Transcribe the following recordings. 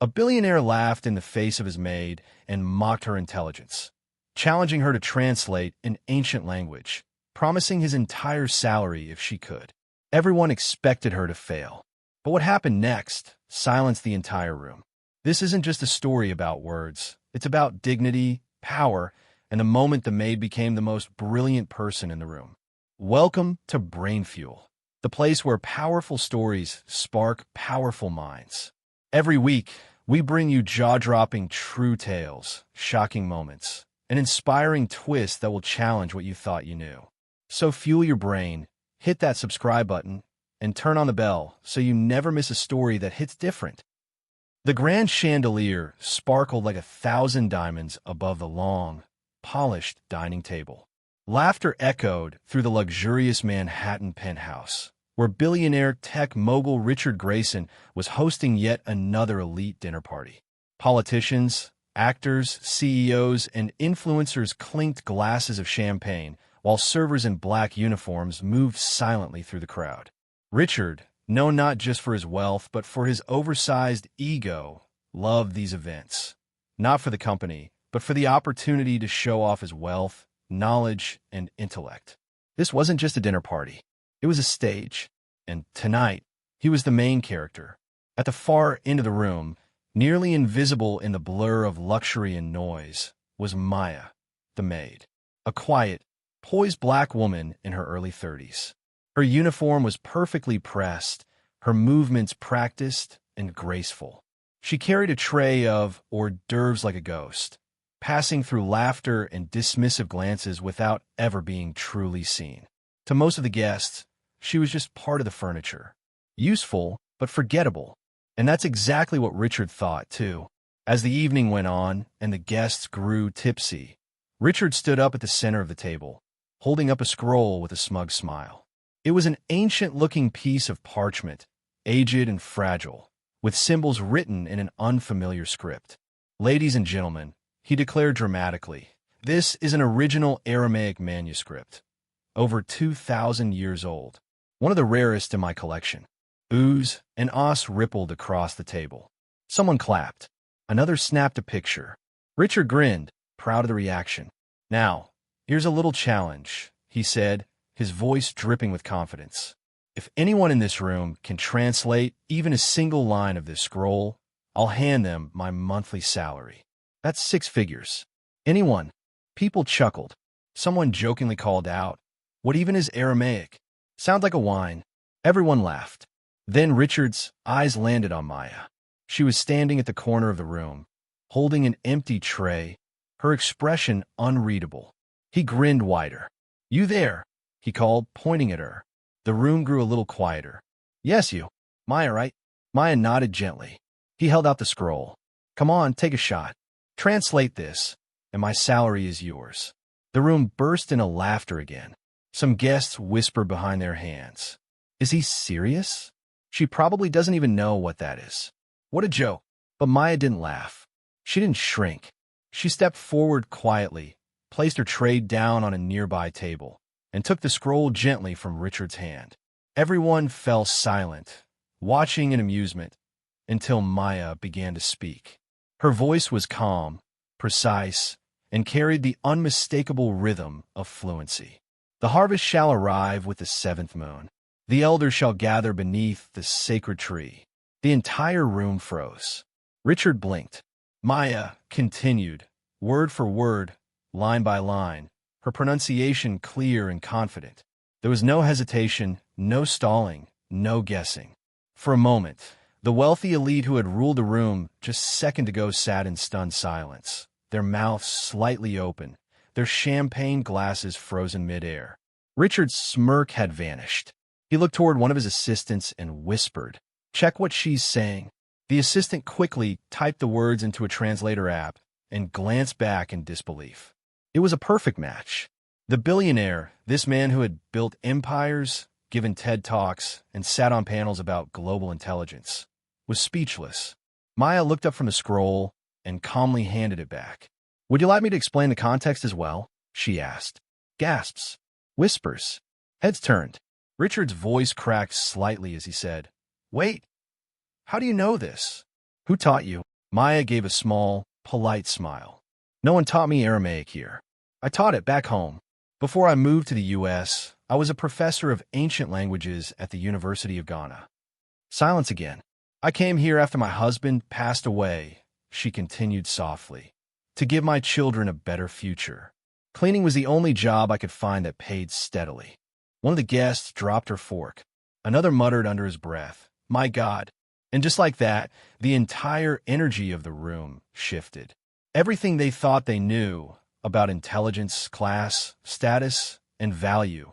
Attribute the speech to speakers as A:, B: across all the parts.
A: A billionaire laughed in the face of his maid and mocked her intelligence, challenging her to translate an ancient language, promising his entire salary if she could. Everyone expected her to fail. But what happened next silenced the entire room. This isn't just a story about words. It's about dignity, power, and the moment the maid became the most brilliant person in the room. Welcome to Brainfuel, the place where powerful stories spark powerful minds. Every week, we bring you jaw-dropping true tales, shocking moments, an inspiring twist that will challenge what you thought you knew. So fuel your brain, hit that subscribe button, and turn on the bell so you never miss a story that hits different. The grand chandelier sparkled like 1,000 diamonds above the long, polished dining table. Laughter echoed through the luxurious Manhattan penthouse, where billionaire tech mogul Richard Grayson was hosting yet another elite dinner party. Politicians, actors, CEOs, and influencers clinked glasses of champagne, while servers in black uniforms moved silently through the crowd. Richard, known not just for his wealth but for his oversized ego, loved these events. Not for the company, but for the opportunity to show off his wealth, knowledge, and intellect. This wasn't just a dinner party. It was a stage. And tonight, he was the main character. At the far end of the room, nearly invisible in the blur of luxury and noise, was Maya, the maid. A quiet, poised black woman in her early 30s. Her uniform was perfectly pressed, her movements practiced and graceful. She carried a tray of hors d'oeuvres like a ghost, passing through laughter and dismissive glances without ever being truly seen. To most of the guests, she was just part of the furniture. Useful, but forgettable. And that's exactly what Richard thought, too. As the evening went on and the guests grew tipsy, Richard stood up at the center of the table, holding up a scroll with a smug smile. It was an ancient-looking piece of parchment, aged and fragile, with symbols written in an unfamiliar script. "Ladies and gentlemen," he declared dramatically, "this is an original Aramaic manuscript, over 2,000 years old, one of the rarest in my collection." Oohs and ahs rippled across the table. Someone clapped. Another snapped a picture. Richard grinned, proud of the reaction. "Now, here's a little challenge," he said, his voice dripping with confidence. "If anyone in this room can translate even a single line of this scroll, I'll hand them my monthly salary. That's 6 figures. Anyone?" People chuckled. Someone jokingly called out, "What even is Aramaic? Sounds like a wine." Everyone laughed. Then Richard's eyes landed on Maya. She was standing at the corner of the room, holding an empty tray, her expression unreadable. He grinned wider. "You there?" he called, pointing at her. The room grew a little quieter. "Yes, you. Maya, right?" Maya nodded gently. He held out the scroll. "Come on, take a shot. Translate this, and my salary is yours." The room burst into laughter again. Some guests whispered behind their hands. "Is he serious? She probably doesn't even know what that is. What a joke." But Maya didn't laugh. She didn't shrink. She stepped forward quietly, placed her tray down on a nearby table, and took the scroll gently from Richard's hand. Everyone fell silent, watching in amusement, until Maya began to speak. Her voice was calm, precise, and carried the unmistakable rhythm of fluency. "The harvest shall arrive with the 7th moon. The elders shall gather beneath the sacred tree." The entire room froze. Richard blinked. Maya continued, word for word, line by line, her pronunciation clear and confident. There was no hesitation, no stalling, no guessing. For a moment, the wealthy elite who had ruled the room just a second ago sat in stunned silence, their mouths slightly open, their champagne glasses frozen midair. Richard's smirk had vanished. He looked toward one of his assistants and whispered, "Check what she's saying." The assistant quickly typed the words into a translator app and glanced back in disbelief. It was a perfect match. The billionaire, this man who had built empires, given TED Talks, and sat on panels about global intelligence, was speechless. Maya looked up from the scroll and calmly handed it back. "Would you like me to explain the context as well?" she asked. Gasps. Whispers. Heads turned. Richard's voice cracked slightly as he said, "Wait, how do you know this? Who taught you?" Maya gave a small, polite smile. No one taught me Aramaic here. I taught it back home. Before I moved to the U.S., I was a professor of ancient languages at the University of Ghana. Silence again. I came here after my husband passed away, she continued softly, to give my children a better future. Cleaning was the only job I could find that paid steadily. One of the guests dropped her fork. Another muttered under his breath, "My God." And just like that, the entire energy of the room shifted. Everything they thought they knew about intelligence, class, status, and value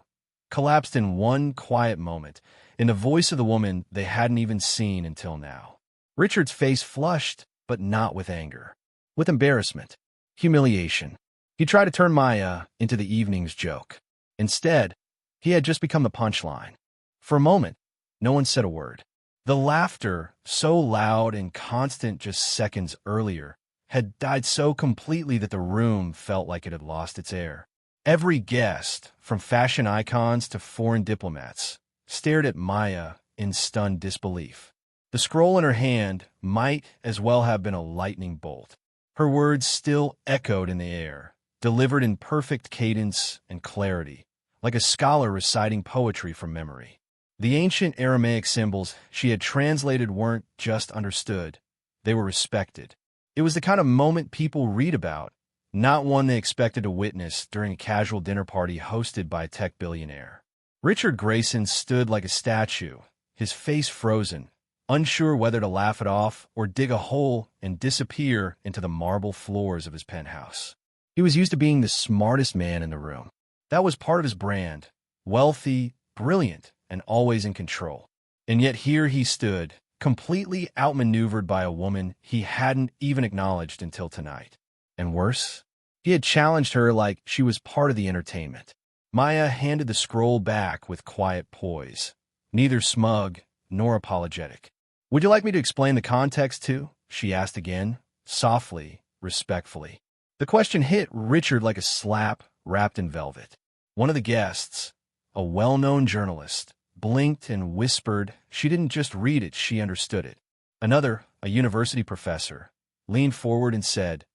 A: collapsed in one quiet moment, in the voice of the woman they hadn't even seen until now. Richard's face flushed, but not with anger. With embarrassment. Humiliation. He tried to turn Maya into the evening's joke. Instead, he had just become the punchline. For a moment, no one said a word. The laughter, so loud and constant just seconds earlier, had died so completely that the room felt like it had lost its air. Every guest, from fashion icons to foreign diplomats, stared at Maya in stunned disbelief. The scroll in her hand might as well have been a lightning bolt. Her words still echoed in the air, delivered in perfect cadence and clarity, like a scholar reciting poetry from memory. The ancient Aramaic symbols she had translated weren't just understood, they were respected. It was the kind of moment people read about, not one they expected to witness during a casual dinner party hosted by a tech billionaire. Richard Grayson stood like a statue, his face frozen, unsure whether to laugh it off or dig a hole and disappear into the marble floors of his penthouse. He was used to being the smartest man in the room. That was part of his brand, wealthy, brilliant, and always in control. And yet here he stood, completely outmaneuvered by a woman he hadn't even acknowledged until tonight. And worse, he had challenged her like she was part of the entertainment. Maya handed the scroll back with quiet poise, neither smug nor apologetic. "Would you like me to explain the context too?" she asked again, softly, respectfully. The question hit Richard like a slap wrapped in velvet. One of the guests, a well-known journalist, blinked and whispered she didn't just read it, she understood it. Another, a university professor, leaned forward and said,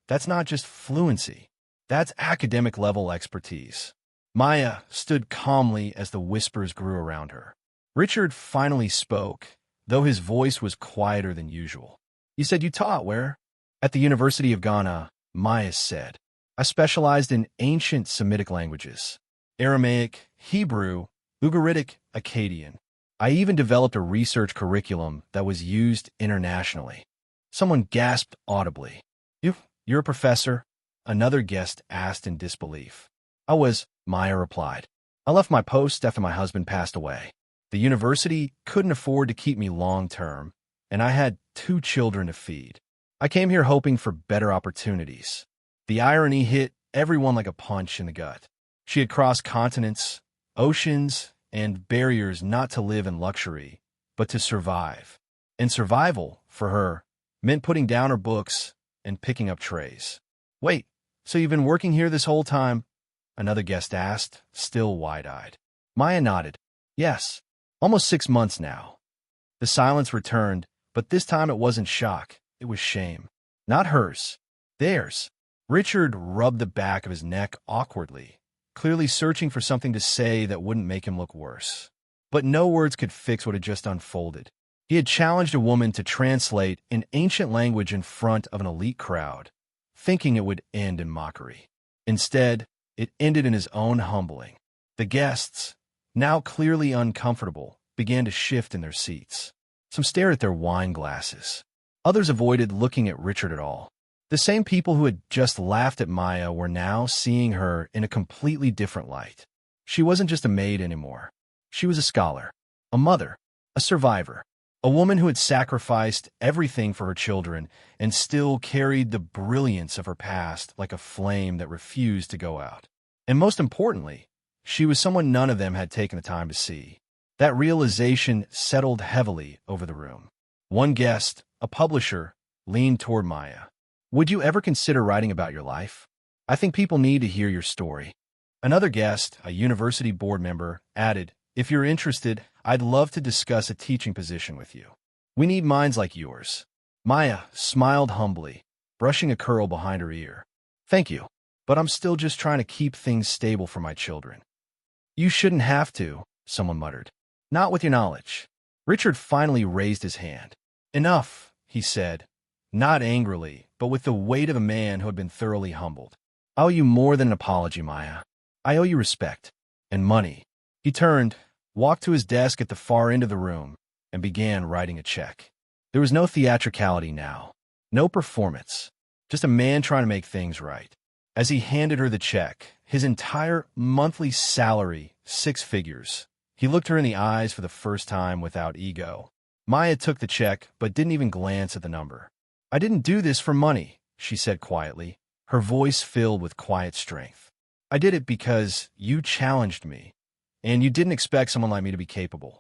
A: "That's not just fluency. That's academic-level expertise." Maya stood calmly as the whispers grew around her. Richard finally spoke, though his voice was quieter than usual. "You said you taught where?" "At the University of Ghana," Maya said. "I specialized in ancient Semitic languages. Aramaic, Hebrew, Ugaritic, Akkadian. I even developed a research curriculum that was used internationally." Someone gasped audibly. You're a professor?" Another guest asked in disbelief. "I was," Maya replied. "I left my post after my husband passed away. The university couldn't afford to keep me long-term, and I had 2 children to feed. I came here hoping for better opportunities." The irony hit everyone like a punch in the gut. She had crossed continents, oceans, and barriers not to live in luxury, but to survive. And survival, for her, meant putting down her books and picking up trays. "Wait, so you've been working here this whole time?" another guest asked, still wide-eyed. Maya nodded. "Yes, almost 6 months now." The silence returned, but this time it wasn't shock, it was shame. Not hers, theirs. Richard rubbed the back of his neck awkwardly, clearly searching for something to say that wouldn't make him look worse. But no words could fix what had just unfolded. He had challenged a woman to translate an ancient language in front of an elite crowd, thinking it would end in mockery. Instead, it ended in his own humbling. The guests, now clearly uncomfortable, began to shift in their seats. Some stared at their wine glasses. Others avoided looking at Richard at all. The same people who had just laughed at Maya were now seeing her in a completely different light. She wasn't just a maid anymore. She was a scholar, a mother, a survivor, a woman who had sacrificed everything for her children and still carried the brilliance of her past like a flame that refused to go out. And most importantly, she was someone none of them had taken the time to see. That realization settled heavily over the room. One guest, a publisher, leaned toward Maya. "Would you ever consider writing about your life? I think people need to hear your story." Another guest, a university board member, added, "If you're interested, I'd love to discuss a teaching position with you. We need minds like yours." Maya smiled humbly, brushing a curl behind her ear. Thank you, but I'm still just trying to keep things stable for my children. You shouldn't have to, someone muttered. Not with your knowledge. Richard finally raised his hand. Enough, he said, not angrily, but with the weight of a man who had been thoroughly humbled. I owe you more than an apology, Maya. I owe you respect. And money. He turned, walked to his desk at the far end of the room, and began writing a check. There was no theatricality now, no performance, just a man trying to make things right. As he handed her the check, his entire monthly salary, 6 figures, he looked her in the eyes for the first time without ego. Maya took the check but didn't even glance at the number. I didn't do this for money, she said quietly, her voice filled with quiet strength. I did it because you challenged me, and you didn't expect someone like me to be capable.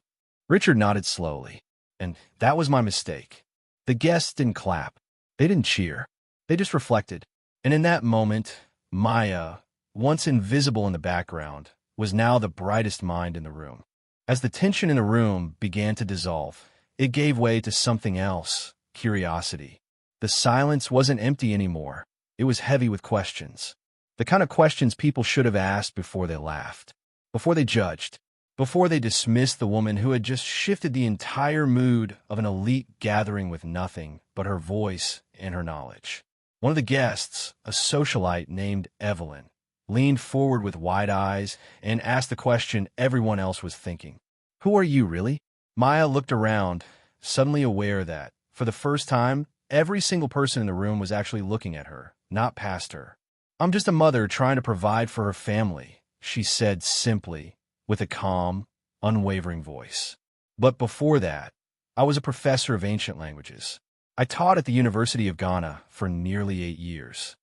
A: Richard nodded slowly. And that was my mistake. The guests didn't clap. They didn't cheer. They just reflected. And in that moment, Maya, once invisible in the background, was now the brightest mind in the room. As the tension in the room began to dissolve, it gave way to something else, curiosity. The silence wasn't empty anymore. It was heavy with questions. The kind of questions people should have asked before they laughed, before they judged, before they dismissed the woman who had just shifted the entire mood of an elite gathering with nothing but her voice and her knowledge. One of the guests, a socialite named Evelyn, leaned forward with wide eyes and asked the question everyone else was thinking. Who are you, really? Maya looked around, suddenly aware that, for the first time, every single person in the room was actually looking at her, not past her. I'm just a mother trying to provide for her family, she said simply, with a calm, unwavering voice. But before that, I was a professor of ancient languages. I taught at the University of Ghana for nearly 8 years.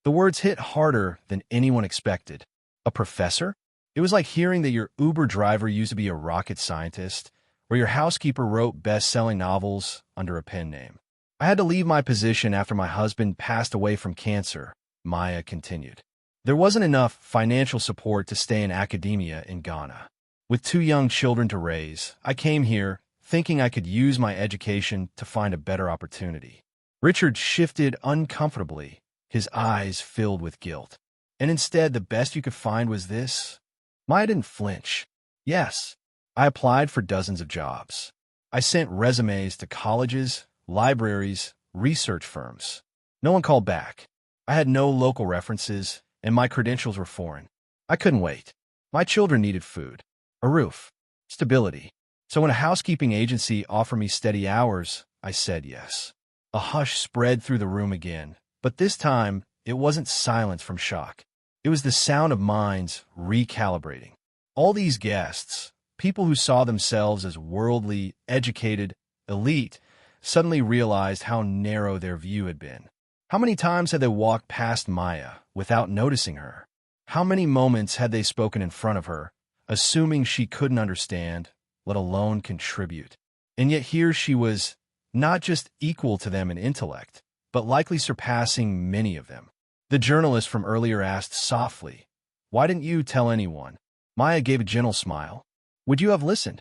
A: The words hit harder than anyone expected. A professor? It was like hearing that your Uber driver used to be a rocket scientist, or your housekeeper wrote best-selling novels under a pen name. I had to leave my position after my husband passed away from cancer, Maya continued. There wasn't enough financial support to stay in academia in Ghana. With 2 young children to raise, I came here thinking I could use my education to find a better opportunity. Richard shifted uncomfortably, his eyes filled with guilt. And instead, the best you could find was this? Maya didn't flinch. Yes, I applied for dozens of jobs. I sent resumes to colleges, libraries, research firms. No one called back. I had no local references, and my credentials were foreign. I couldn't wait. My children needed food, a roof, stability. So when a housekeeping agency offered me steady hours, I said yes. A hush spread through the room again, but this time it wasn't silence from shock. It was the sound of minds recalibrating. All these guests, people who saw themselves as worldly, educated, elite, suddenly realized how narrow their view had been. How many times had they walked past Maya without noticing her? How many moments had they spoken in front of her, assuming she couldn't understand, let alone contribute? And yet here she was, not just equal to them in intellect, but likely surpassing many of them. The journalist from earlier asked softly, "Why didn't you tell anyone?" Maya gave a gentle smile. "Would you have listened?"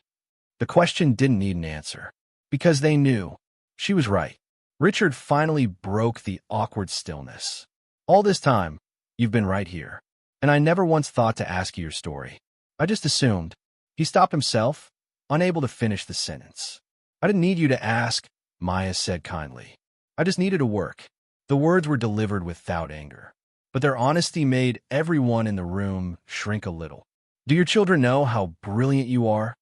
A: The question didn't need an answer, because they knew. She was right. Richard finally broke the awkward stillness. "All this time, you've been right here, and I never once thought to ask you your story. I just assumed." He stopped himself, unable to finish the sentence. "I didn't need you to ask," Maya said kindly. "I just needed to work." The words were delivered without anger, but their honesty made everyone in the room shrink a little. "Do your children know how brilliant you are?"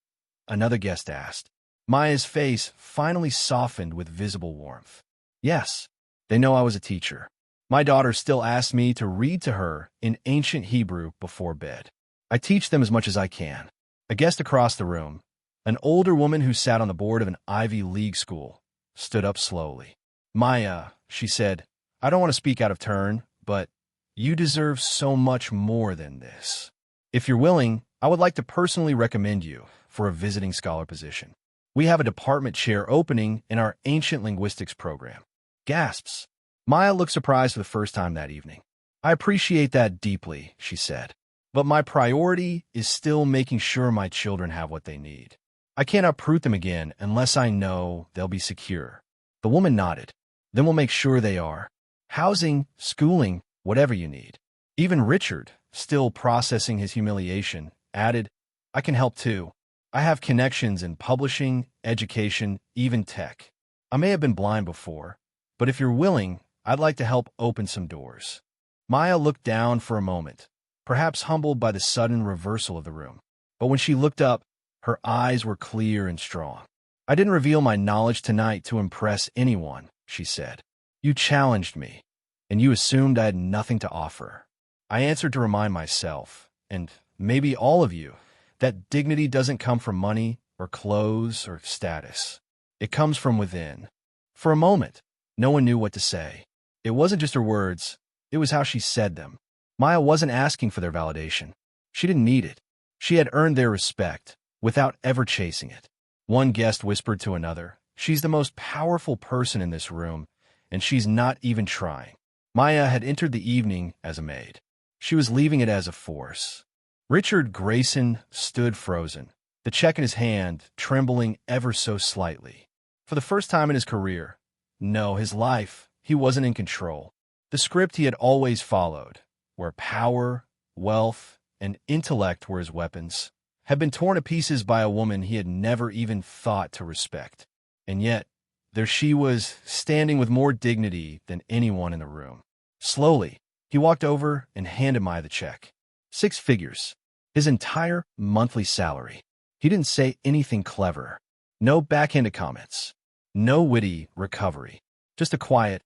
A: Another guest asked. Maya's face finally softened with visible warmth. "Yes, they know I was a teacher. My daughter still asks me to read to her in ancient Hebrew before bed. I teach them as much as I can." A guest across the room, an older woman who sat on the board of an Ivy League school, stood up slowly. "Maya," she said, "I don't want to speak out of turn, but you deserve so much more than this. If you're willing, I would like to personally recommend you for a visiting scholar position. We have a department chair opening in our ancient linguistics program." Gasps. Maya looked surprised for the first time that evening. "I appreciate that deeply," she said. "But my priority is still making sure my children have what they need. I can't uproot them again unless I know they'll be secure." The woman nodded. Then we'll make sure they are. Housing, schooling, whatever you need. Even Richard, still processing his humiliation, added, I can help too. I have connections in publishing, education, even tech. I may have been blind before, but if you're willing, I'd like to help open some doors. Maya looked down for a moment, perhaps humbled by the sudden reversal of the room. But when she looked up, her eyes were clear and strong. I didn't reveal my knowledge tonight to impress anyone, she said. You challenged me, and you assumed I had nothing to offer. I answered to remind myself, and maybe all of you, that dignity doesn't come from money or clothes or status. It comes from within. For a moment, no one knew what to say. It wasn't just her words, it was how she said them. Maya wasn't asking for their validation. She didn't need it. She had earned their respect, without ever chasing it. One guest whispered to another, she's the most powerful person in this room, and she's not even trying. Maya had entered the evening as a maid. She was leaving it as a force. Richard Grayson stood frozen, the check in his hand trembling ever so slightly. For the first time in his career, no, his life, he wasn't in control. The script he had always followed, where power, wealth, and intellect were his weapons, had been torn to pieces by a woman he had never even thought to respect. And yet, there she was, standing with more dignity than anyone in the room. Slowly, he walked over and handed Maya the check. 6 figures. His entire monthly salary. He didn't say anything clever. No backhanded comments. No witty recovery. Just a quiet,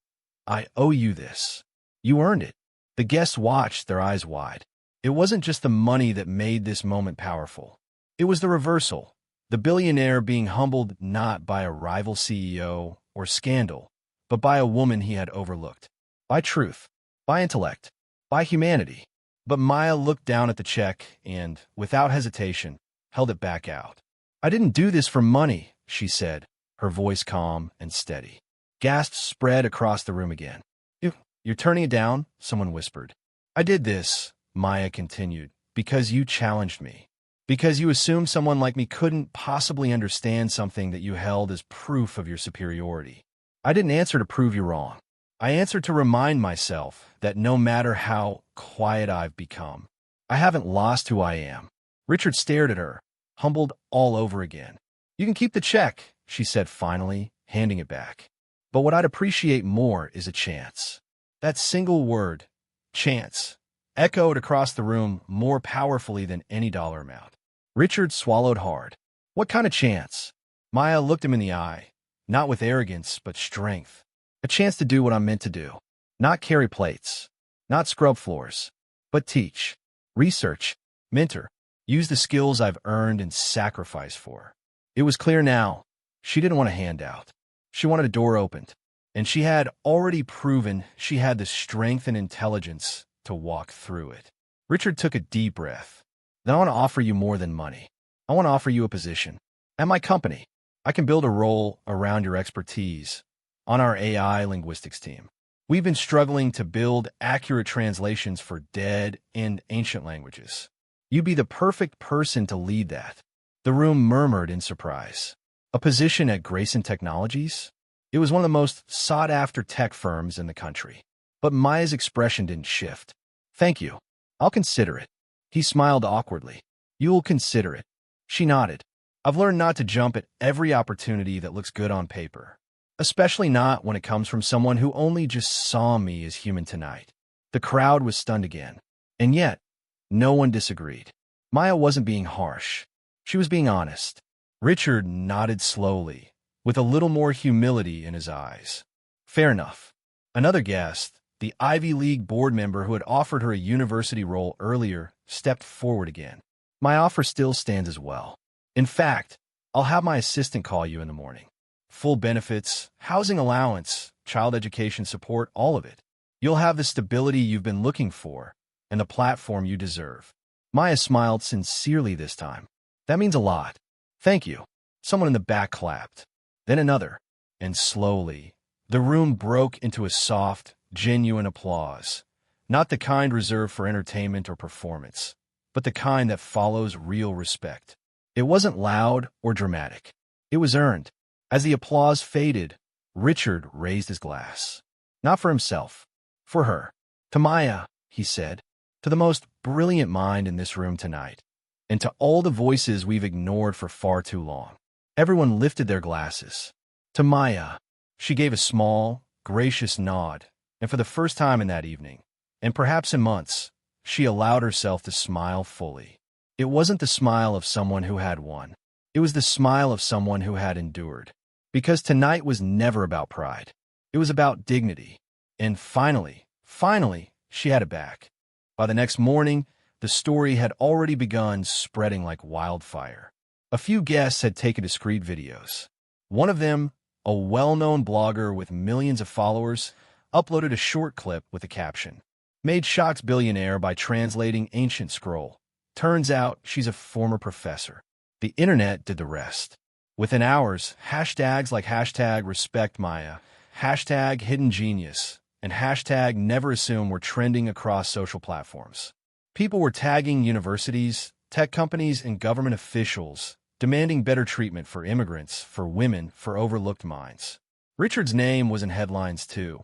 A: I owe you this. You earned it. The guests watched, their eyes wide. It wasn't just the money that made this moment powerful. It was the reversal. The billionaire being humbled not by a rival CEO or scandal, but by a woman he had overlooked. By truth. By intellect. By humanity. But Maya looked down at the check and, without hesitation, held it back out. I didn't do this for money, she said, her voice calm and steady. Gasps spread across the room again. You're turning it down? Someone whispered. I did this, Maya continued, because you challenged me. Because you assumed someone like me couldn't possibly understand something that you held as proof of your superiority. I didn't answer to prove you wrong. I answered to remind myself that no matter how quiet I've become, I haven't lost who I am. Richard stared at her, humbled all over again. You can keep the check, she said finally, handing it back. But what I'd appreciate more is a chance. That single word, chance, echoed across the room more powerfully than any dollar amount. Richard swallowed hard. What kind of chance? Maya looked him in the eye, not with arrogance, but strength. A chance to do what I'm meant to do. Not carry plates. Not scrub floors. But teach. Research. Mentor. Use the skills I've earned and sacrificed for. It was clear now. She didn't want a handout. She wanted a door opened. And she had already proven she had the strength and intelligence to walk through it. Richard took a deep breath. Then I want to offer you more than money. I want to offer you a position. At my company, I can build a role around your expertise. On our AI linguistics team, we've been struggling to build accurate translations for dead and ancient languages. You'd be the perfect person to lead that. The room murmured in surprise. A position at Grayson Technologies? It was one of the most sought-after tech firms in the country. But Maya's expression didn't shift. Thank you. I'll consider it. He smiled awkwardly. You'll consider it. She nodded. I've learned not to jump at every opportunity that looks good on paper. Especially not when it comes from someone who only just saw me as human tonight. The crowd was stunned again. And yet, no one disagreed. Maya wasn't being harsh. She was being honest. Richard nodded slowly, with a little more humility in his eyes. Fair enough. Another guest, the Ivy League board member who had offered her a university role earlier, stepped forward again. My offer still stands as well. In fact, I'll have my assistant call you in the morning. Full benefits, housing allowance, child education support, all of it. You'll have the stability you've been looking for and the platform you deserve. Maya smiled sincerely this time. That means a lot. Thank you. Someone in the back clapped. Then another. And slowly, the room broke into a soft, genuine applause. Not the kind reserved for entertainment or performance, but the kind that follows real respect. It wasn't loud or dramatic. It was earned. As the applause faded, Richard raised his glass. Not for himself. For her. To Maya, he said. To the most brilliant mind in this room tonight. And to all the voices we've ignored for far too long. Everyone lifted their glasses. To Maya. She gave a small, gracious nod, and for the first time in that evening, and perhaps in months, she allowed herself to smile fully. It wasn't the smile of someone who had won. It was the smile of someone who had endured. Because tonight was never about pride. It was about dignity. And finally, she had it back. By the next morning, the story had already begun spreading like wildfire. A few guests had taken discreet videos. One of them, a well-known blogger with millions of followers, uploaded a short clip with a caption. Maid shocks billionaire by translating ancient scroll. Turns out she's a former professor. The internet did the rest. Within hours, hashtags like #RespectMaya, #HiddenGenius, and #NeverAssume were trending across social platforms. People were tagging universities, tech companies, and government officials, demanding better treatment for immigrants, for women, for overlooked minds. Richard's name was in headlines too,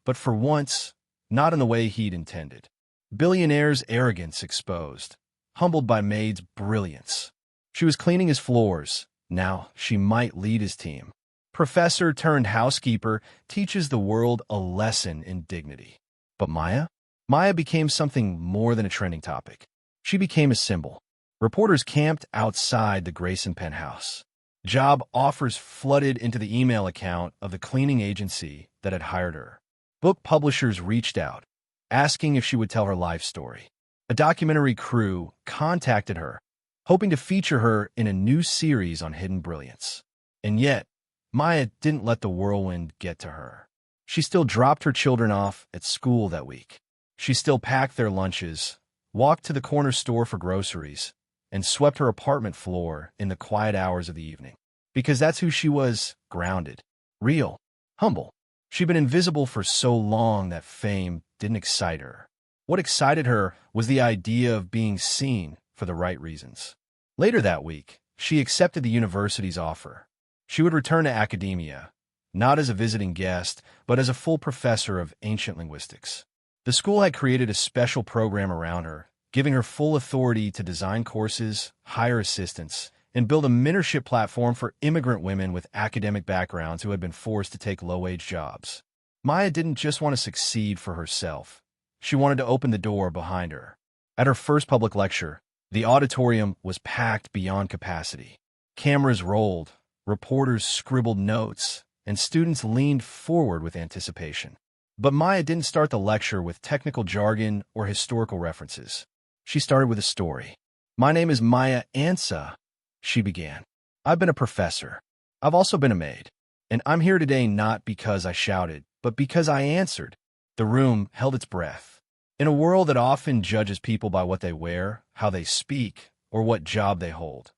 A: but for once, not in the way he'd intended. Billionaire's arrogance exposed, humbled by Maid's brilliance. She was cleaning his floors. Now she might lead his team. Professor turned housekeeper teaches the world a lesson in dignity. But Maya? Maya became something more than a trending topic. She became a symbol. Reporters camped outside the Grayson penthouse. Job offers flooded into the email account of the cleaning agency that had hired her. Book publishers reached out, asking if she would tell her life story. A documentary crew contacted her, hoping to feature her in a new series on hidden brilliance. And yet, Maya didn't let the whirlwind get to her. She still dropped her children off at school that week. She still packed their lunches, walked to the corner store for groceries, and swept her apartment floor in the quiet hours of the evening. Because that's who she was, grounded, real, humble. She'd been invisible for so long that fame didn't excite her. What excited her was the idea of being seen for the right reasons. Later that week, she accepted the university's offer. She would return to academia, not as a visiting guest, but as a full professor of ancient linguistics. The school had created a special program around her, giving her full authority to design courses, hire assistants, and build a mentorship platform for immigrant women with academic backgrounds who had been forced to take low-wage jobs. Maya didn't just want to succeed for herself. She wanted to open the door behind her. At her first public lecture, the auditorium was packed beyond capacity. Cameras rolled, reporters scribbled notes, and students leaned forward with anticipation. But Maya didn't start the lecture with technical jargon or historical references. She started with a story. "My name is Maya Ansa," she began. "I've been a professor. I've also been a maid. And I'm here today not because I shouted, but because I answered." The room held its breath. In a world that often judges people by what they wear, how they speak, or what job they hold,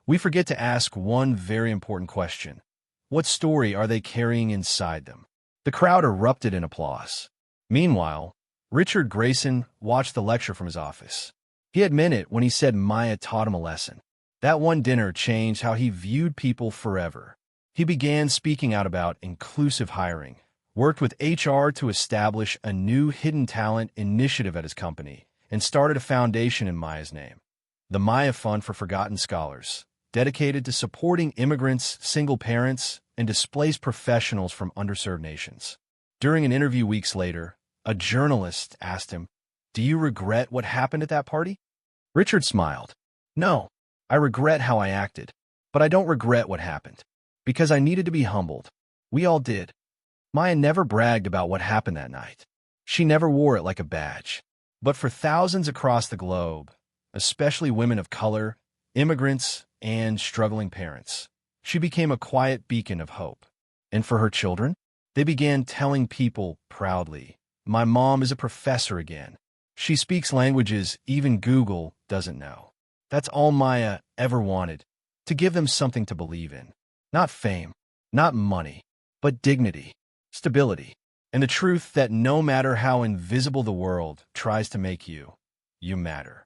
A: we forget to ask one very important question. What story are they carrying inside them? The crowd erupted in applause. Meanwhile, Richard Grayson watched the lecture from his office. He had meant it when he said Maya taught him a lesson. That one dinner changed how he viewed people forever. He began speaking out about inclusive hiring, worked with HR to establish a new hidden talent initiative at his company, and started a foundation in Maya's name, the Maya Fund for Forgotten Scholars, dedicated to supporting immigrants, single parents, and displaced professionals from underserved nations. During an interview weeks later, a journalist asked him, "Do you regret what happened at that party?" Richard smiled. "No, I regret how I acted, but I don't regret what happened, because I needed to be humbled. We all did." Maya never bragged about what happened that night. She never wore it like a badge. But for thousands across the globe, especially women of color, immigrants, and struggling parents, she became a quiet beacon of hope. And for her children, they began telling people proudly, "My mom is a professor again. She speaks languages even Google doesn't know." That's all Maya ever wanted, to give them something to believe in. Not fame, not money, but dignity, stability, and the truth that no matter how invisible the world tries to make you, you matter.